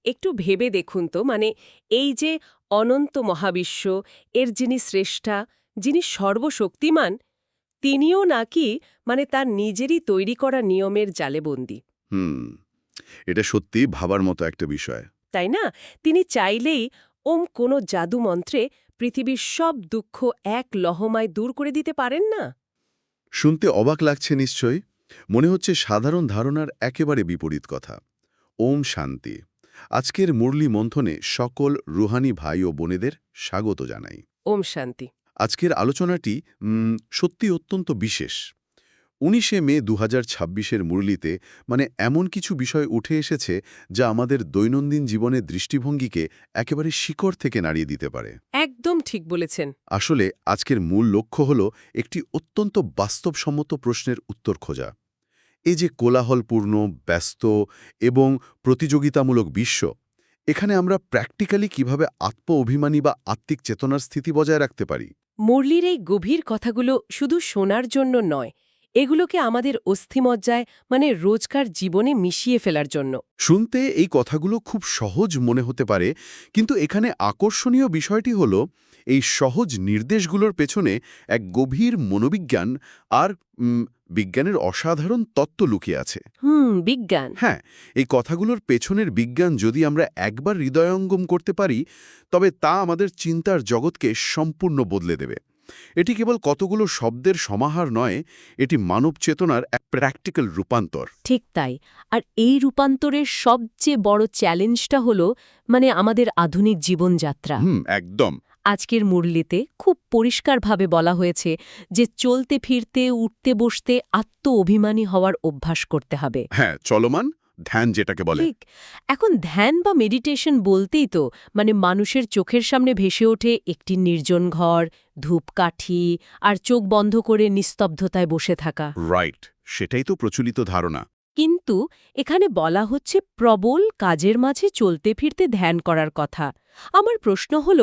একটু ভেবে দেখুন তো এই যে অনন্ত মহাবিশ্ব, এর যিনি স্রষ্টা, যিনি সর্বশক্তিমান, তিনিও নাকি তার নিজেরই তৈরি করা নিয়মের জালে বন্দী। হুম এটা সত্যি ভাবার মতো একটা বিষয়। তাই না? তিনি চাইলেই কোনো জাদু মন্ত্রে পৃথিবীর সব দুঃখ এক লহমায় দূর করে দিতে পারেন না? শুনতে অবাক লাগছে নিশ্চয়ই। মনে হচ্ছে সাধারণ ধারণার একেবারে বিপরীত কথা। ওম শান্তি। আজকের মুরলী মন্থনে সকল রুহানি ভাই ও বোনেদের স্বাগত জানাই। ওম শান্তি। আজকের আলোচনাটি সত্যি অত্যন্ত বিশেষ। ১৯শে মে ২০২৬-এর মুরলিতে এমন কিছু বিষয় উঠে এসেছে যা আমাদের দৈনন্দিন জীবনের দৃষ্টিভঙ্গিকে একেবারে শিকড় থেকে নাড়িয়ে দিতে পারে। একদম ঠিক বলেছেন। আসলে আজকের মূল লক্ষ্য হল একটি অত্যন্ত বাস্তবসম্মত প্রশ্নের উত্তর খোঁজা। এই যে কোলাহলপূর্ণ, ব্যস্ত এবং প্রতিযোগিতামূলক বিশ্ব, এখানে আমরা প্র্যাকটিক্যালি কিভাবে আত্ম-অভিমানী বা আত্মিক চেতনার স্থিতি বজায় রাখতে পারি। মুরলির এই গভীর কথাগুলো শুধু শোনার জন্য নয়, এগুলোকে আমাদের অস্থিমজ্জায় রোজকার জীবনে মিশিয়ে ফেলার জন্য। শুনতে এই কথাগুলো খুব সহজ মনে হতে পারে, কিন্তু এখানে আকর্ষণীয় বিষয়টি হল এই সহজ নির্দেশগুলোর পেছনে এক গভীর মনোবিজ্ঞান আর বিজ্ঞানের অসাধারণ তত্ত্ব লুকিয়ে আছে। বিজ্ঞান। হ্যাঁ, এই কথাগুলোর পেছনের বিজ্ঞান যদি আমরা একবার হৃদয়ঙ্গম করতে পারি, তবে তা আমাদের চিন্তার জগৎকে সম্পূর্ণ বদলে দেবে। এটি কেবল কতগুলো শব্দের সমাহার নয়, এটি মানব চেতনার এক প্র্যাকটিক্যাল রূপান্তর। ঠিক তাই। আর এই রূপান্তরের সবচেয়ে বড় চ্যালেঞ্জটা হলো আমাদের আধুনিক জীবনযাত্রা। একদম। আজকের মুরলিতে খুব পরিষ্কারভাবে বলা হয়েছে যে চলতে ফিরতে, উঠতে বসতে অভিমানী হওয়ার অভ্যাস করতে হবে। হ্যাঁ, চলমান ধ্যান যেটাকে বলে। ঠিক। এখন ধ্যান বা মেডিটেশন বলতেই তো মানুষের চোখের সামনে ভেসে ওঠে একটি নির্জন ঘর, ধূপকাঠি আর চোখ বন্ধ করে নিস্তব্ধতায় বসে থাকা। রাইট, সেটাই তো প্রচলিত ধারণা। কিন্তু এখানে বলা হচ্ছে প্রবল কাজের মাঝে চলতে ফিরতে ধ্যান করার কথা। আমার প্রশ্ন হল,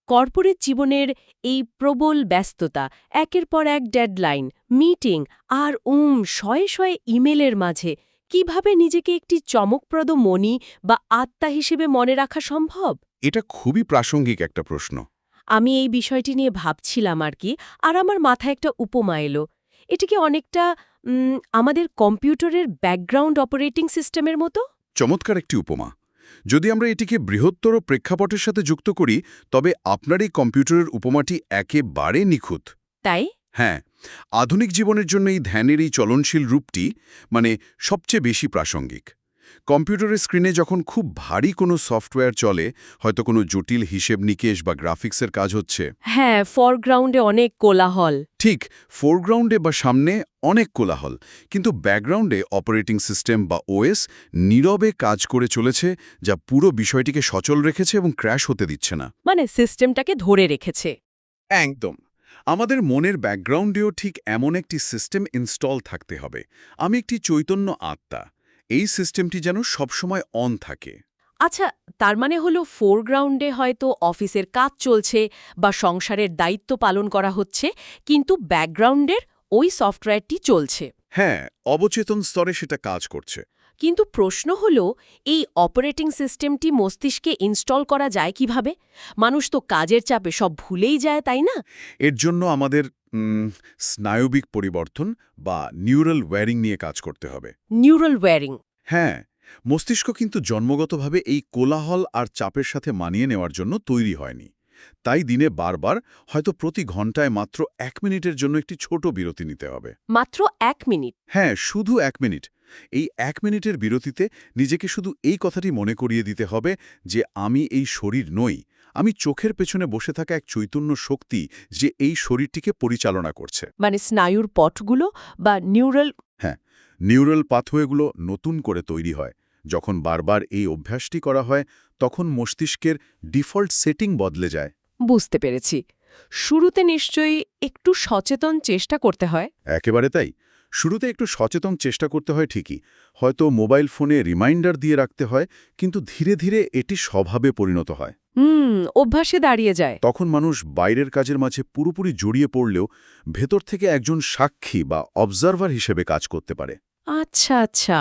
কর্পোরেট জীবনের এই প্রবল ব্যস্ততা, একের পর এক ডেডলাইন, মিটিং আর শয়ে শয়ে ইমেলের মাঝে কিভাবে নিজেকে একটি চমকপ্রদ মনি বা আত্মা হিসেবে মনে রাখা সম্ভব? এটা খুবই প্রাসঙ্গিক একটা প্রশ্ন। আমি এই বিষয়টি নিয়ে ভাবছিলাম আর আমার মাথায় একটা উপমা এলো। এটিকে অনেকটা আমাদের কম্পিউটারের ব্যাকগ্রাউন্ড অপারেটিং সিস্টেমের মতো। চমৎকার একটি উপমা। যদি আমরা এটিকে বৃহত্তর প্রেক্ষাপটের সাথে যুক্ত করি, তবে আপনার এই কম্পিউটারের উপমাটি একেবারে নিখুঁত। তাই? হ্যাঁ, আধুনিক জীবনের জন্য এই ধ্যানের এই চলনশীল রূপটি সবচেয়ে বেশি প্রাসঙ্গিক। কম্পিউটারের স্ক্রিনে যখন খুব ভারী কোনো সফটওয়্যার চলে, হয়তো কোনো জটিল হিসেব নিকেশ বা গ্রাফিক্সের কাজ হচ্ছে। হ্যাঁ, ফরগ্রাউন্ডে অনেক কোলাহল। ঠিক, ফোরগ্রাউন্ডে বা সামনে অনেক কোলাহল, কিন্তু ব্যাকগ্রাউন্ডে অপারেটিং সিস্টেম বা ওএস নীরবে কাজ করে চলেছে, যা পুরো বিষয়টিকে সচল রেখেছে এবং ক্র্যাশ হতে দিচ্ছে না। সিস্টেমটাকে ধরে রেখেছে। একদম। আমাদের মনের ব্যাকগ্রাউন্ডেও ঠিক এমন একটি সিস্টেম ইনস্টল থাকতে হবে। আমি একটি চৈতন্য আত্মা। এই সিস্টেমটি যেন সবসময় অন থাকে। আচ্ছা, তার হলো ফোরগ্রাউন্ডে হয়তো অফিসের কাজ চলছে বা সংসারের দায়িত্ব পালন করা হচ্ছে, কিন্তু ব্যাকগ্রাউন্ডের ওই সফটওয়্যারটি চলছে। হ্যাঁ, অবচেতন স্তরে সেটা কাজ করছে। কিন্তু প্রশ্ন হলো, এই অপারেটিং সিস্টেমটি মস্তিষ্কে ইনস্টল করা যায় কিভাবে? মানুষ তো কাজের চাপে সব ভুলেই যায়, তাই না? এর জন্য আমাদের স্নায়বিক পরিবর্তন বা নিউরাল ওয়্যারিং নিয়ে কাজ করতে হবে। Neural wiring. হ্যাঁ, মস্তিষ্ক কিন্তু জন্মগতভাবে এই কোলাহল আর চাপের সাথে মানিয়ে নেওয়ার জন্য তৈরি হয়নি। তাই দিনে বারবার, হয়তো প্রতি ঘন্টায় মাত্র ১ মিনিটের জন্য একটি ছোট বিরতি নিতে হবে। মাত্র ১ মিনিট? হ্যাঁ, শুধু ১ মিনিট। এই ১ মিনিটের বিরতিতে নিজেকে শুধু এই কথাটি মনে করিয়ে দিতে হবে যে আমি এই শরীর নই। আমি চোখের পেছনে বসে থাকা এক চৈতন্য শক্তি, যে এই শরীরটিকে পরিচালনা করছে। স্নায়ুর পটগুলো বা নিউরাল। হ্যাঁ, নিউরাল পাথওয়েগুলো নতুন করে তৈরি হয়। যখন বারবার এই অভ্যাসটি করা হয়, তখন মস্তিষ্কের ডিফল্ট সেটিং বদলে যায়। বুঝতে পেরেছি। শুরুতে নিশ্চয়ই একটু সচেতন চেষ্টা করতে হয়। একেবারে তাই। শুরুতে একটু সচেতন চেষ্টা করতে হয় ঠিকই। হয়তো মোবাইল ফোনে রিমাইন্ডার দিয়ে রাখতে হয়, কিন্তু ধীরে ধীরে এটি স্বভাবে পরিণত হয়। অভ্যাসে দাঁড়িয়ে যায়। তখন মানুষ বাইরের কাজের মাঝে পুরোপুরি জড়িয়ে পড়লেও ভেতর থেকে একজন সাক্ষী বা অবজারভার হিসেবে কাজ করতে পারে। আচ্ছা, আচ্ছা।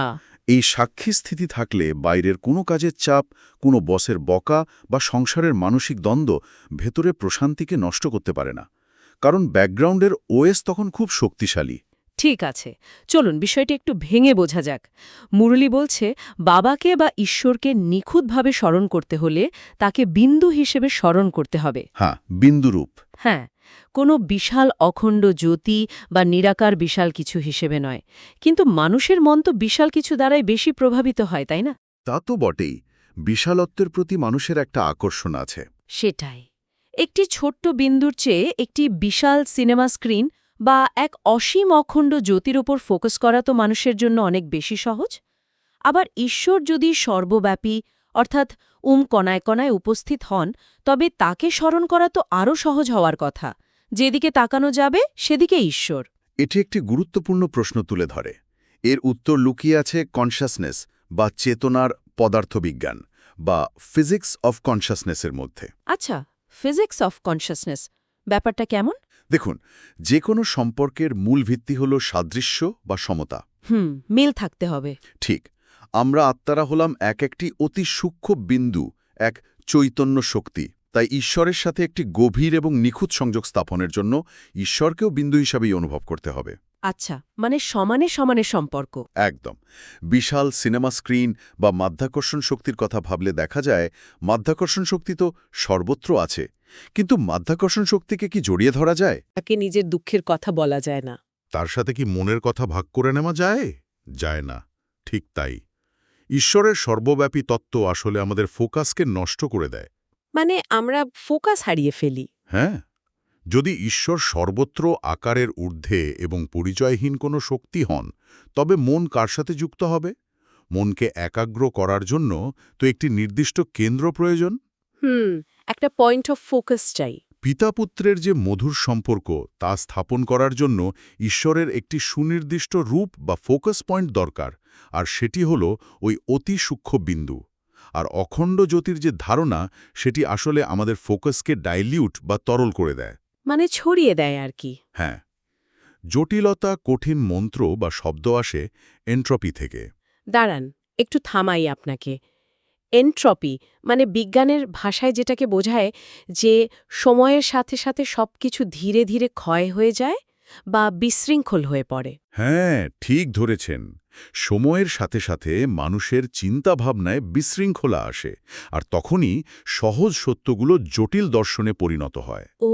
এই সাক্ষী স্থিতি থাকলে বাইরের কোনো কাজের চাপ, কোনো বসের বকা বা সংসারের মানসিক দ্বন্দ্ব ভেতরে প্রশান্তিকে নষ্ট করতে পারে না, কারণ ব্যাকগ্রাউন্ডের ওএস তখন খুব শক্তিশালী। ঠিক আছে, চলুন বিষয়টি একটু ভেঙে বোঝা যাক। মুরলী বলছে বাবাকে বা ঈশ্বরকে নিখুঁতভাবে স্মরণ করতে হলে তাকে বিন্দু হিসেবে স্মরণ করতে হবে। হ্যাঁ, বিন্দুরূপ। হ্যাঁ, কোনো বিশাল অখণ্ড জ্যোতি বা নিরাকার বিশাল কিছু হিসেবে নয়। কিন্তু মানুষের মন তো বিশাল কিছু দ্বারাই বেশি প্রভাবিত হয়, তাই না? তা তো বটেই, বিশালত্বের প্রতি মানুষের একটা আকর্ষণ আছে। সেটাই। একটি ছোট্ট বিন্দুর চেয়ে একটি বিশাল সিনেমা স্ক্রিন বা এক অসীম অখণ্ড জ্যোতির ওপর ফোকাস করা তো মানুষের জন্য অনেক বেশি সহজ। আবার ঈশ্বর যদি সর্বব্যাপী অর্থাৎ কণায় কণায় উপস্থিত হন, তবে তাকে স্মরণ করা তো আরও সহজ হওয়ার কথা। যেদিকে তাকানো যাবে সেদিকে ঈশ্বর। এটি একটি গুরুত্বপূর্ণ প্রশ্ন তুলে ধরে। এর উত্তর লুকিয়ে আছে কনশাসনেস বা চেতনার পদার্থবিজ্ঞান বা ফিজিক্স অফ কনশাসনেসের মধ্যে। আচ্ছা, ফিজিক্স অফ কনশাসনেস ব্যাপারটা কেমন? দেখুন, যে কোনো সম্পর্কের মূল ভিত্তি হল সাদৃশ্য বা সমতা। মিল থাকতে হবে। ঠিক, আমরা আত্মারা হলাম একটি অতি সূক্ষ্ম বিন্দু, এক চৈতন্য শক্তি। তাই ঈশ্বরের সাথে একটি গভীর এবং নিখুঁত সংযোগ স্থাপনের জন্য ঈশ্বরকেও বিন্দু হিসাবেই অনুভব করতে হবে। আচ্ছা, মানে সমানে সমানে সম্পর্ক। একদম। বিশাল সিনেমা স্ক্রিন বা মাধ্যাকর্ষণ শক্তির কথা ভাবলে দেখা যায় মাধ্যাকর্ষণ শক্তি তো সর্বত্র আছে, কিন্তু মাধ্যাকর্ষণ শক্তিকে কি জড়িয়ে ধরা যায়? তাকে নিজের দুঃখের কথা বলা যায় না। তার সাথে কি মনের কথা ভাগ করে নেওয়া যায়? যায় না। ঠিক তাই। ঈশ্বরের সর্বব্যাপী তত্ত্ব আসলে আমাদের ফোকাসকে নষ্ট করে দেয়। মানে আমরা ফোকাস হারিয়ে ফেলি। হ্যাঁ, যদি ঈশ্বর সর্বত্র আকারের ঊর্ধ্বে এবং পরিচয়হীন কোনো শক্তি হন, তবে মন কার সাথে যুক্ত হবে? মনকে একাগ্র করার জন্য তো একটি নির্দিষ্ট কেন্দ্র প্রয়োজন। একটা পয়েন্ট অফ ফোকাস চাই। পিতাপুত্রের যে মধুর সম্পর্ক তা স্থাপন করার জন্য ঈশ্বরের একটি সুনির্দিষ্ট রূপ বা ফোকাস পয়েন্ট দরকার, আর সেটি হল ওই অতি সূক্ষ্ম বিন্দু। আর অখণ্ড জ্যোতির যে ধারণা, সেটি আসলে আমাদের ফোকাসকে ডাইলিউট বা তরল করে দেয়। মানে ছড়িয়ে দেয় আর কি। হ্যাঁ, জটিলতা, কঠিন মন্ত্র বা শব্দ আসে এন্ট্রপি থেকে। দাঁড়ান, একটু থামাই আপনাকে। এনট্রপি মানে বিজ্ঞানের ভাষায় যেটাকে বোঝায় যে সময়ের সাথে সাথে সবকিছু ধীরে ধীরে ক্ষয় হয়ে যায় বা বিশৃঙ্খল হয়ে পড়ে। হ্যাঁ, ঠিক ধরেছেন। সময়ের সাথে সাথে মানুষের চিন্তাভাবনায় বিশৃঙ্খলা আসে, আর তখনই সহজ সত্যগুলো জটিল দর্শনে পরিণত হয়। ও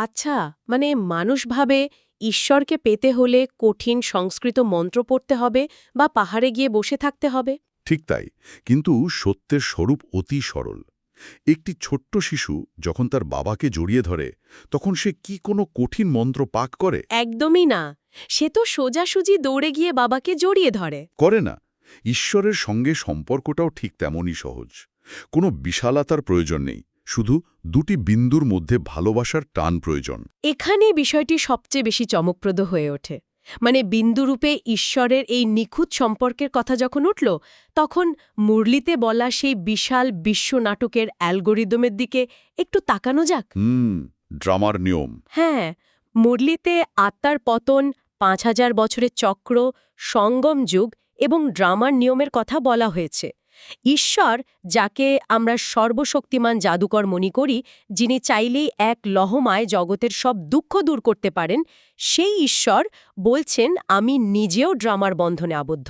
আচ্ছা, মানে মানুষ ভাবে ঈশ্বরকে পেতে হলে কঠিন সংস্কৃত মন্ত্র পড়তে হবে বা পাহাড়ে গিয়ে বসে থাকতে হবে। ঠিক তাই, কিন্তু সত্যের স্বরূপ অতি সরল। একটি ছোট্ট শিশু যখন তার বাবাকে জড়িয়ে ধরে, তখন সে কি কোনো কঠিন মন্ত্র পাঠ করে? একদমই না। সে তো সোজাসুজি দৌড়ে গিয়ে বাবাকে জড়িয়ে ধরে। করে না। ঈশ্বরের সঙ্গে সম্পর্কটাও ঠিক তেমনই সহজ। কোনো বিশালতার প্রয়োজন নেই, শুধু দুটি বিন্দুর মধ্যে ভালোবাসার টান প্রয়োজন। এখানে বিষয়টি সবচেয়ে বেশি চমকপ্রদ হয়ে ওঠে। মানে বিন্দুরূপে ঈশ্বরের এই নিখুঁত সম্পর্কের কথা যখন উঠল, তখন মুরলিতে বলা সেই বিশাল বিশ্ব নাটকের অ্যালগোরিদমের দিকে একটু তাকানো যাক। ড্রামার নিয়ম। হ্যাঁ, মুরলিতে আত্মার পতন, ৫,০০০ বছরের চক্র, সঙ্গম যুগ এবং ড্রামার নিয়মের কথা বলা হয়েছে। ঈশ্বর, যাকে আমরা সর্বশক্তিমান জাদুকর মনে করি, যিনি চাইলেই এক লহমায় জগতের সব দুঃখ দূর করতে পারেন, সেই ঈশ্বর বলছেন, আমি নিজেও ড্রামার বন্ধনে আবদ্ধ।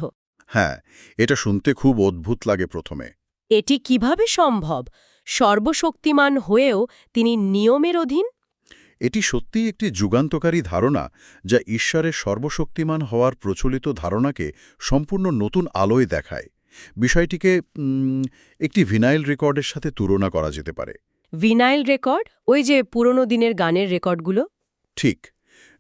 হ্যাঁ, এটা শুনতে খুব অদ্ভুত লাগে প্রথমে। এটি কিভাবে সম্ভব? সর্বশক্তিমান হয়েও তিনি নিয়মের অধীন? এটি সত্যিই একটি যুগান্তকারী ধারণা, যা ঈশ্বরের সর্বশক্তিমান হওয়ার প্রচলিত ধারণাকে সম্পূর্ণ নতুন আলোয় দেখায়। বিষয়টিকে একটি ভিনাইল রেকর্ডের সাথে তুলনা করা যেতে পারে। Vinyl record? ওই যে পুরনো দিনের গানের রেকর্ডগুলো? ঠিক,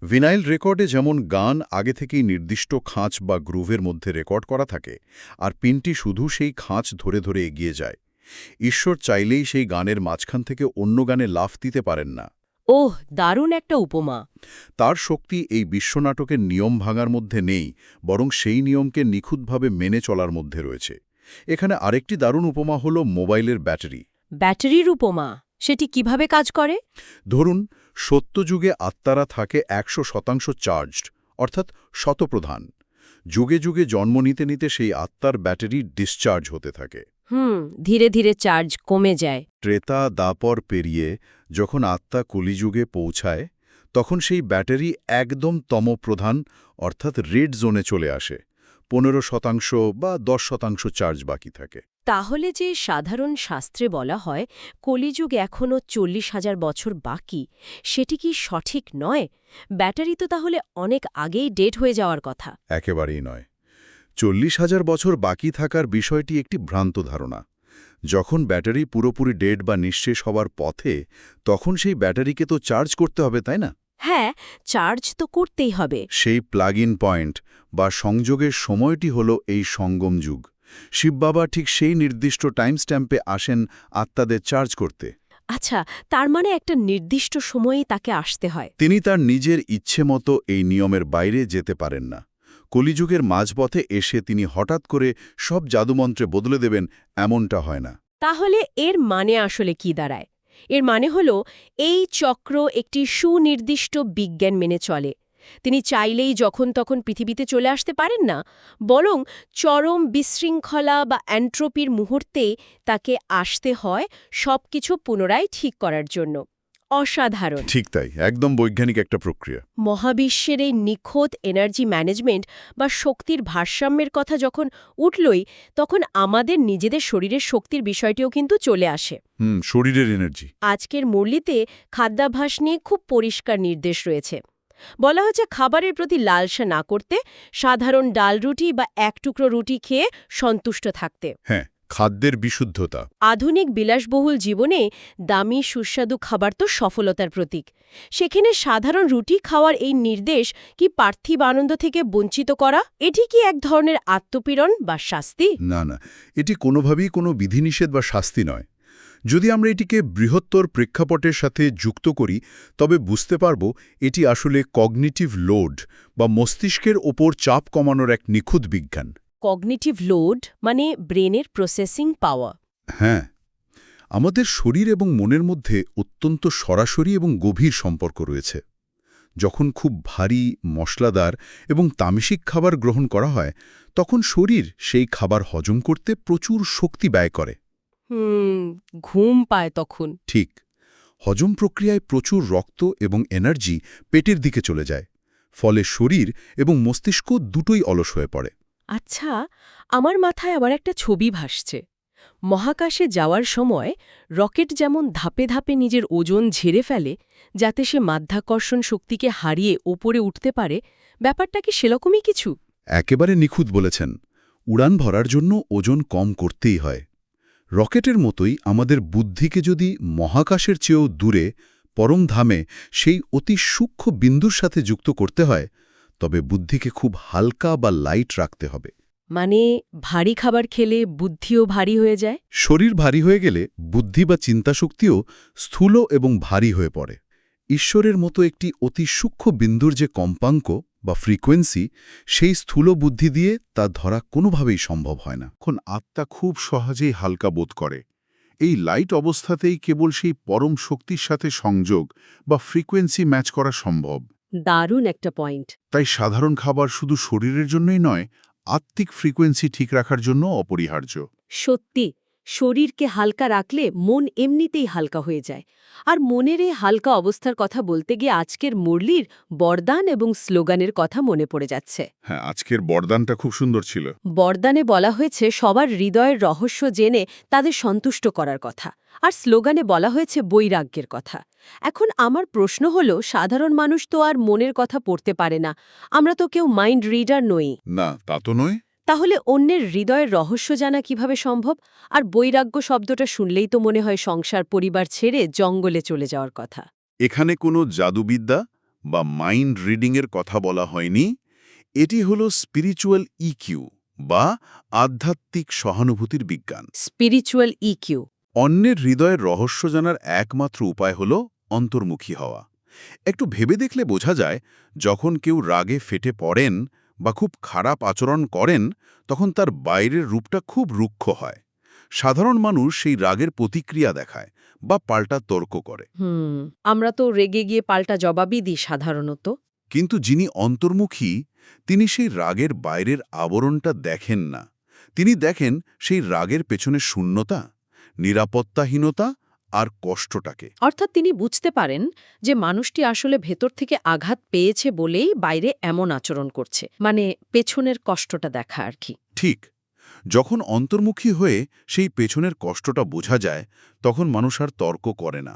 ভিনাইল রেকর্ডে যেমন গান আগে থেকেই নির্দিষ্ট খাঁচ বা গ্রুভের মধ্যে রেকর্ড করা থাকে, আর পিনটি শুধু সেই খাঁচ ধরে ধরে এগিয়ে যায়। ঈশ্বর চাইলেই সেই গানের মাঝখান থেকে অন্য গানে লাফ দিতে পারেন না। ওহ, দারুণ একটা উপমা। তার শক্তি এই বিশ্বনাটকের নিয়ম ভাঙার মধ্যে নেই, বরং সেই নিয়মকে নিখুঁতভাবে মেনে চলার মধ্যে রয়েছে। এখানে আরেকটি দারুণ উপমা হল মোবাইলের ব্যাটারি। ব্যাটারির উপমা? সেটি কিভাবে কাজ করে? ধরুন, সত্যযুগে আত্মারা থাকে ১০০% চার্জড, অর্থাৎ শতপ্রধান। যুগে যুগে জন্ম নিতে নিতে সেই আত্মার ব্যাটারি ডিসচার্জ হতে থাকে। ধীরে ধীরে চার্জ কমে যায়। ত্রেতা দাপর পেরিয়ে যখন আত্মা কলিযুগে পৌঁছায় তখন সেই ব্যাটারি একদম তমপ্রধান অর্থাৎ রেড জোনে চলে আসে। 15% বা 10% চার্জ বাকি থাকে। তাহলে যে সাধারণ শাস্ত্রে বলা হয় কলিযুগ এখনও 40,000 বছর বাকি, সেটি কি সঠিক নয়? ব্যাটারি তো তাহলে অনেক আগেই ডেড হয়ে যাওয়ার কথা। একেবারেই নয়। 40,000 বছর বাকি থাকার বিষয়টি একটি ভ্রান্ত ধারণা। যখন ব্যাটারি পুরোপুরি ডেড বা নিঃশেষ হওয়ার পথে, তখন সেই ব্যাটারিকে তো চার্জ করতে হবে, তাই না? হ্যাঁ, চার্জ তো করতেই হবে। সেই প্লাগ ইন পয়েন্ট বা সংযোগের সময়টি হল এই সঙ্গম যুগ। শিব বাবা ঠিক সেই নির্দিষ্ট টাইম স্ট্যাম্পে আসেন আত্মাদের চার্জ করতে। আচ্ছা, তার মানে একটা নির্দিষ্ট সময়েই তাকে আসতে হয়। তিনি তার নিজের ইচ্ছে মতো এই নিয়মের বাইরে যেতে পারেন না। কলিযুগের মাঝপথে এসে তিনি হঠাৎ করে সব জাদুমন্ত্রে বদলে দেবেন, এমনটা হয় না। তাহলে এর মানে আসলে কি দাঁড়ায়? এর মানে হল এই চক্র একটি সুনির্দিষ্ট বিজ্ঞান মেনে চলে। তিনি চাইলেই যখন তখন পৃথিবীতে চলে আসতে পারেন না, বরং চরম বিশৃঙ্খলা বা অ্যান্ট্রোপির মুহূর্তে তাকে আসতে হয় সবকিছু পুনরায় ঠিক করার জন্য। অসাধারণ। ঠিক তাই, একদম বৈজ্ঞানিক একটা প্রক্রিয়া। মহাবিশ্বের এই নিখুঁত এনার্জি ম্যানেজমেন্ট বা শক্তির ভারসাম্যের কথা যখন উঠলই, তখন আমাদের নিজেদের শরীরের শক্তির বিষয়টিও কিন্তু চলে আসে। শরীরের এনার্জি। আজকের মুরলিতে খাদ্যাভ্যাস নিয়ে খুব পরিষ্কার নির্দেশ রয়েছে। বলা হচ্ছে খাবারের প্রতি লালসা না করতে, সাধারণ ডাল রুটি বা এক টুকরো রুটি খেয়ে সন্তুষ্ট থাকতে। হ্যাঁ, খাদ্যের বিশুদ্ধতা। আধুনিক বিলাসবহুল জীবনে দামি সুস্বাদু খাবার তো সফলতার প্রতীক। সেখানে সাধারণ রুটি খাওয়ার এই নির্দেশ কি পার্থিব আনন্দ থেকে বঞ্চিত করা? এটি কি এক ধরনের আত্মপীড়ন বা শাস্তি? না না, এটি কোনোভাবেই কোনো বিধিনিষেধ বা শাস্তি নয়। যদি আমরা এটিকে বৃহত্তর প্রেক্ষাপটের সাথে যুক্ত করি, তবে বুঝতে পারব এটি আসলে কগনিটিভ লোড বা মস্তিষ্কের ওপর চাপ কমানোর এক নিখুঁত বিজ্ঞান। কগনিটিভ লোড মানে ব্রেনের প্রসেসিং পাওয়ার। হ্যাঁ, আমাদের শরীর এবং মনের মধ্যে অত্যন্ত সরাসরি এবং গভীর সম্পর্ক রয়েছে। যখন খুব ভারী, মশলাদার এবং তামসিক খাবার গ্রহণ করা হয়, তখন শরীর সেই খাবার হজম করতে প্রচুর শক্তি ব্যয় করে। ঘুম পায় তখন। ঠিক, হজম প্রক্রিয়ায় প্রচুর রক্ত এবং এনার্জি পেটের দিকে চলে যায়। ফলে শরীর এবং মস্তিষ্ক দুটোই অলস হয়ে পড়ে। আচ্ছা, আমার মাথায় আবার একটা ছবি ভাসছে। মহাকাশে যাওয়ার সময় রকেট যেমন ধাপে ধাপে নিজের ওজন ঝেড়ে ফেলে যাতে সে মাধ্যাকর্ষণ শক্তিকে হারিয়ে ওপরে উঠতে পারে, ব্যাপারটা কি সেরকমই কিছু? একেবারে নিখুঁত বলেছেন। উড়ান ভরার জন্য ওজন কম করতেই হয়। রকেটের মতোই আমাদের বুদ্ধিকে যদি মহাকাশের চেয়েও দূরে, পরমধামে, সেই অতি সূক্ষ্ম বিন্দুর সাথে যুক্ত করতে হয়, তবে বুদ্ধিকে খুব হালকা বা লাইট রাখতে হবে। মানে ভারী খাবার খেলে বুদ্ধিও ভারী হয়ে যায়? শরীর ভারী হয়ে গেলে বুদ্ধি বা চিন্তাশক্তিও স্থূল এবং ভারী হয়ে পড়ে। ঈশ্বরের মতো একটি অতি সূক্ষ্ম বিন্দুর যে কম্পাঙ্ক বা ফ্রিকোয়েন্সি, সেই স্থূল বুদ্ধি দিয়ে তা ধরা কোনোভাবেই সম্ভব হয় না। এখন আত্মা খুব সহজেই হালকা বোধ করে। এই লাইট অবস্থাতেই কেবল সেই পরম শক্তির সাথে সংযোগ বা ফ্রিকোয়েন্সি ম্যাচ করা সম্ভব। দারুণ একটা পয়েন্ট। তাই সাধারণ খাবার শুধু শরীরের জন্যই নয়, আত্মিক ফ্রিকোয়েন্সি ঠিক রাখার জন্য অপরিহার্য। সত্যি, শরীরকে হালকা রাখলে মন এমনিতেই হালকা হয়ে যায়। আর মনের এই হালকা অবস্থার কথা বলতে গিয়ে আজকের মুরলির বরদান এবং স্লোগানের কথা মনে পড়ে যাচ্ছে। হ্যাঁ, আজকের বরদানটা খুব সুন্দর ছিল। বরদানে বলা হয়েছে সবার হৃদয়ের রহস্য জেনে তাদের সন্তুষ্ট করার কথা, আর স্লোগানে বলা হয়েছে বৈরাগ্যের কথা। এখন আমার প্রশ্ন হল, সাধারণ মানুষ তো আর মনের কথা পড়তে পারে না, আমরা তো কেউ মাইন্ড রিডার নই। না, তা তো নয়। তাহলে অন্যের হৃদয়ের রহস্য জানা কিভাবে সম্ভব? আর বৈরাগ্য শব্দটা শুনলেই তো মনে হয় সংসার পরিবার ছেড়ে জঙ্গলে চলে যাওয়ার কথা। এখানে কোনো জাদুবিদ্যা বা মাইন্ড রিডিংয়ের কথা বলা হয়নি। এটি হলো স্পিরিচুয়াল ইকিউ বা আধ্যাত্মিক সহানুভূতির বিজ্ঞান। Spiritual EQ. অন্যের হৃদয়ের রহস্য জানার একমাত্র উপায় হল অন্তর্মুখী হওয়া। একটু ভেবে দেখলে বোঝা যায়, যখন কেউ রাগে ফেটে পড়েন বা খুব খারাপ আচরণ করেন, তখন তার বাইরের রূপটা খুব রুক্ষ হয়। সাধারণ মানুষ সেই রাগের প্রতিক্রিয়া দেখায় বা পাল্টা তর্ক করে। আমরা তো রেগে গিয়ে পাল্টা জবাবই দিই সাধারণত। কিন্তু যিনি অন্তর্মুখী তিনি সেই রাগের বাইরের আবরণটা দেখেন না। তিনি দেখেন সেই রাগের পেছনে শূন্যতা, নিরাপত্তাহীনতা আর কষ্টটাকে। অর্থাৎ তিনি বুঝতে পারেন যে মানুষটি আসলে ভেতর থেকে আঘাত পেয়েছে বলেই বাইরে এমন আচরণ করছে, মানে পেছনের কষ্টটা দেখা আর কি। ঠিক, যখন অন্তর্মুখী হয়ে সেই পেছনের কষ্টটা বোঝা যায় তখন মানুষ আর তর্ক করে না,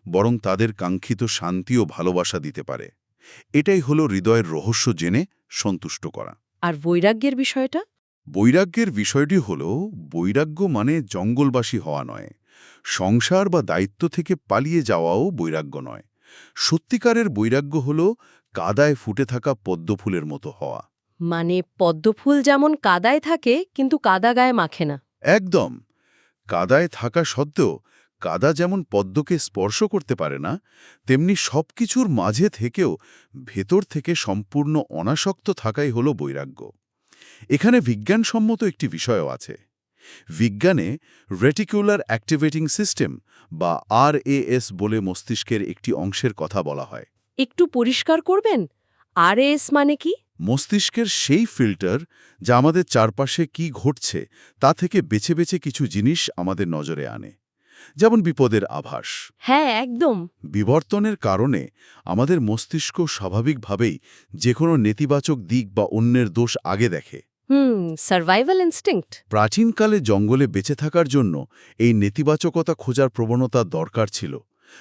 বরং তাদের কাঙ্ক্ষিত শান্তি ও ভালোবাসা দিতে পারে। এটাই হলো হৃদয়ের রহস্য জেনে সন্তুষ্ট করা। আর বৈরাগ্যের বিষয়টা? বৈরাগ্যের বিষয়টি হল, বৈরাগ্য মানে জঙ্গলবাসী হওয়া নয়, সংসার বা দায়িত্ব থেকে পালিয়ে যাওয়াও বৈরাগ্য নয়। সত্যিকারের বৈরাগ্য হল কাদায় ফুটে থাকা পদ্মফুলের মতো হওয়া। মানে পদ্মফুল যেমন কাদায় থাকে কিন্তু কাদা গায়ে মাখে না। একদম, কাদায় থাকা সত্ত্বেও কাদা যেমন পদ্মকে স্পর্শ করতে পারে না, তেমনি সবকিছুর মাঝে থেকেও ভেতর থেকে সম্পূর্ণ অনাসক্ত থাকাই হল বৈরাগ্য। এখানে বিজ্ঞানসম্মত একটি বিষয়ও আছে। বিজ্ঞানে রেটিকুলার অ্যাক্টিভেটিং সিস্টেম বা RAS বলে মস্তিষ্কের একটি অংশের কথা বলা হয়। একটু পরিষ্কার করবেন, RAS মানে কি? মস্তিষ্কের সেই ফিল্টার যা আমাদের চারপাশে কি ঘটছে তা থেকে বেছে বেছে কিছু জিনিস আমাদের নজরে আনে, যেমন বিপদের আভাস। হ্যাঁ, একদম। বিবর্তনের কারণে আমাদের মস্তিষ্ক স্বাভাবিকভাবেই যে কোনো নেতিবাচক দিক বা অন্যের দোষ আগে দেখে। Survival instinct. প্রাচীনকালে জঙ্গলে বেঁচে থাকার জন্য এই নেতিবাচকতা খোঁজার প্রবণতা দরকার ছিল,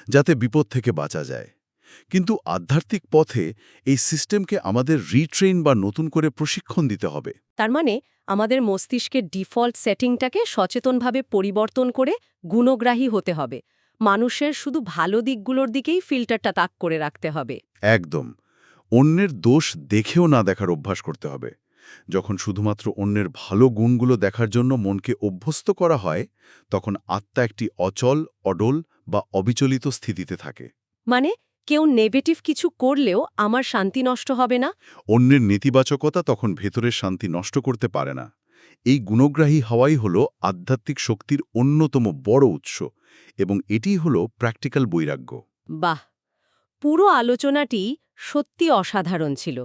যাতে বিপদ থেকে বাঁচা যায়। কিন্তু আধ্যাত্মিক পথে এই সিস্টেমকে আমাদের রিট্রেন বা নতুন করে প্রশিক্ষণ দিতে হবে। তার মানে আমাদের মস্তিষ্কের ডিফল্ট সেটিংটাকে সচেতনভাবে পরিবর্তন করে গুণগ্রাহী হতে হবে। মানুষের শুধু ভালো দিকগুলোর দিকেই ফিল্টারটা তাক করে রাখতে হবে। একদম, অন্যের দোষ দেখেও না দেখার অভ্যাস করতে হবে। যখন শুধুমাত্র অন্যের ভালো গুণগুলো দেখার জন্য মনকে অভ্যস্ত করা হয়, তখন আত্মা একটি অচল, অডল বা অবিচলিত স্থিতিতে থাকে। মানে কেউ নেগেটিভ কিছু করলেও আমার শান্তি নষ্ট হবে না। অন্যের নেতিবাচকতা তখন ভেতরের শান্তি নষ্ট করতে পারে না। এই গুণগ্রাহী হওয়াই হল আধ্যাত্মিক শক্তির অন্যতম বড় উৎস, এবং এটিই হল প্র্যাকটিক্যাল বৈরাগ্য। বাহ, পুরো আলোচনাটি সত্যি অসাধারণ ছিল।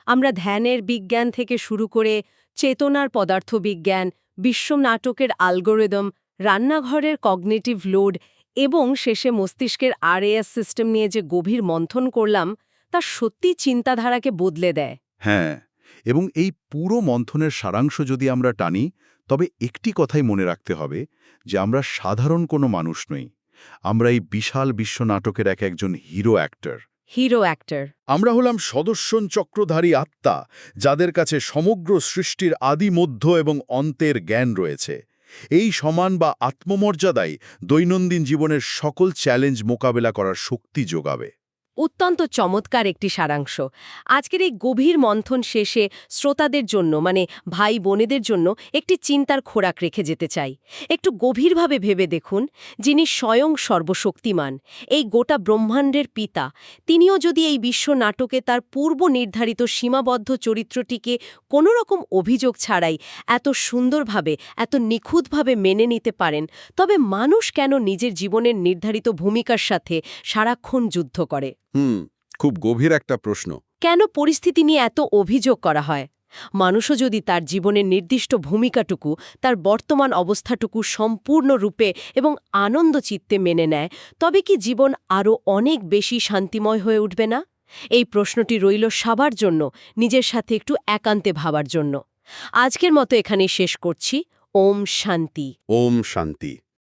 আমরা ধ্যানের বিজ্ঞান থেকে শুরু করে চেতনার পদার্থবিজ্ঞান, বিশ্ব নাটকের অ্যালগরিদম, রান্নাঘরের কগনিটিভ লোড এবং শেষে মস্তিষ্কের RAS সিস্টেম নিয়ে যে গভীর মন্থন করলাম, তা সত্যি চিন্তাধারাকে বদলে দেয়। হ্যাঁ, এবং এই পুরো মন্থনের সারাংশ যদি আমরা টানি, তবে একটি কথাই মনে রাখতে হবে যে আমরা সাধারণ কোনো মানুষ নই। আমরা এই বিশাল বিশ্ব নাটকের একজন হিরো অ্যাক্টর। Hero actor. আমরা হলাম সদস্যন চক্রধারী আত্মা, যাদের কাছে সমগ্র সৃষ্টির আদি, মধ্য এবং অন্তের জ্ঞান রয়েছে। এই সমান বা আত্মমর্যাদাই দৈনন্দিন জীবনের সকল চ্যালেঞ্জ মোকাবেলা করার শক্তি যোগাবে। অত্যন্ত চমৎকার একটি সারাংশ। আজকের এই গভীর মন্থন শেষে শ্রোতাদের জন্য, মানে ভাই বোনেদের জন্য একটি চিন্তার খোরাক রেখে যেতে চাই। একটু গভীরভাবে ভেবে দেখুন, যিনি স্বয়ং সর্বশক্তিমান, এই গোটা ব্রহ্মাণ্ডের পিতা, তিনিও যদি এই বিশ্ব নাটকে তার পূর্ব নির্ধারিত সীমাবদ্ধ চরিত্রটিকে কোনো রকম অভিযোগ ছাড়াই এত সুন্দরভাবে, এত নিখুঁতভাবে মেনে নিতে পারেন, তবে মানুষ কেন নিজের জীবনের নির্ধারিত ভূমিকার সাথে সারাক্ষণ যুদ্ধ করে? খুব গভীর একটা প্রশ্ন। কেন পরিস্থিতি নিয়ে এত অভিযোগ করা হয়? মানুষও যদি তার জীবনের নির্দিষ্ট ভূমিকাটুকু, তার বর্তমান অবস্থাটুকু সম্পূর্ণরূপে এবং আনন্দ চিত্তে মেনে নেয়, তবে কি জীবন আরও অনেক বেশি শান্তিময় হয়ে উঠবে না? এই প্রশ্নটি রইল সবার জন্য, নিজের সাথে একটু একান্তে ভাবার জন্য। আজকের মতো এখানেই শেষ করছি। ওম শান্তি। ওম শান্তি।